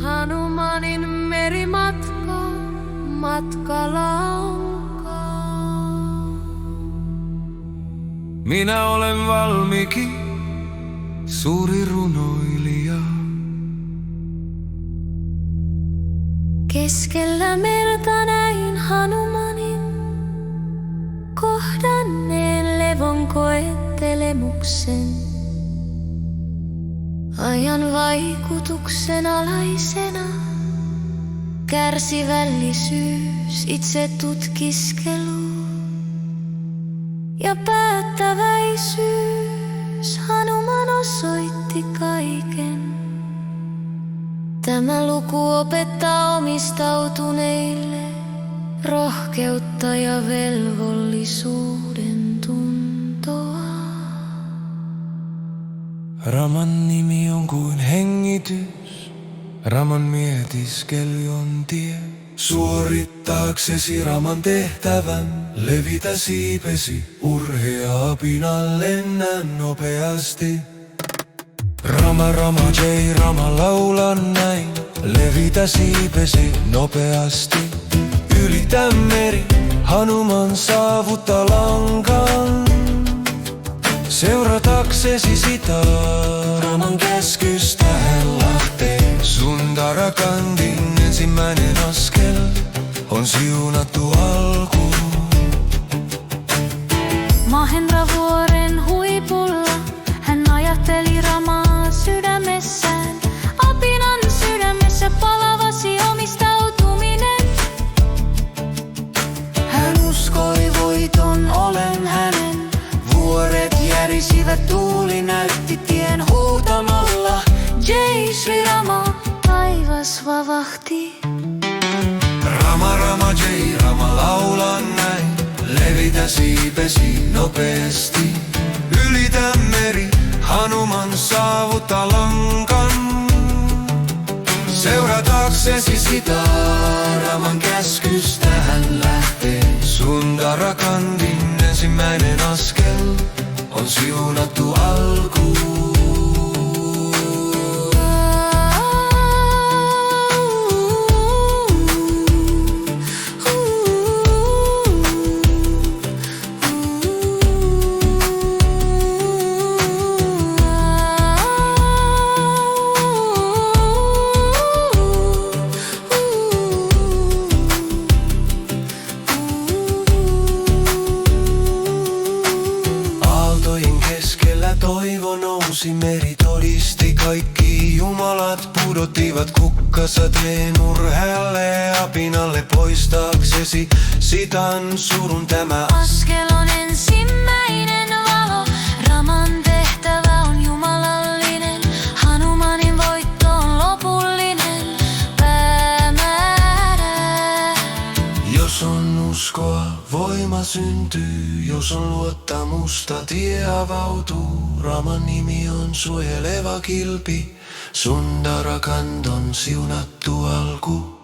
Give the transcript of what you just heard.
Hanumanin merimatka, matkalauka. Minä olen Valmiki, suuri runoilija. Keskellä merta näin Hanumanin, kohdanneen levon koettelemuksen. Ajan vaikutuksen alaisena, kärsivällisyys, itse tutkiskelu ja päättäväisyys. Hanuman osoitti kaiken. Tämä luku opettaa omistautuneille rohkeutta ja velvollisuuden tuntoa. Raman nimi on kuin hengitys, Raman mietiskely on tie. Suorittaaksesi Raman tehtävän, levitä siipesi, urhea apina, lennä nopeasti. Rama, Rama, Jai Rama, laula näin, levitä siipesi nopeasti. Ylitä meri, Hanuman saavutta lankan. Seurataksesi sitä, Raman käskystä hän lähtee. Sundarakandin ensimmäinen askel on siunattu alku. Mahendravuoren huipulla hän ajatteli Ramaa sydämessään. Apinan sydämessä palavasi omistautuminen. Hän uskoi voiton olen hänen. Vuoret järisivät, tuuli näytti tien huutamalla. Jai Shri Rama, taivas vavahti. Rama, Rama, Jai Rama, laula näin, levitä siipesi nopeasti. Ylitä meri, Hanuman saavutta lankan. Seurataksesi sitä, Raman käskystä hän lähtee. Sundarakandin ensimmäinen askel on siunattu alku. Toivo nousi, meri todisti, kaikki jumalat pudottivat kukkasateen urhealle apinalle poistaaksesi sitan surun. Tämä askel on ensimmäinen valo. Raman tehtävä on jumalallinen. Hanumanin voitto on lopullinen päämäärä. Jos on uskoa, voima syntyy. Jos on luottamusta, tie avautuu. Raman nimi on suojeleva kilpi. Sundarakand on siunattu alku.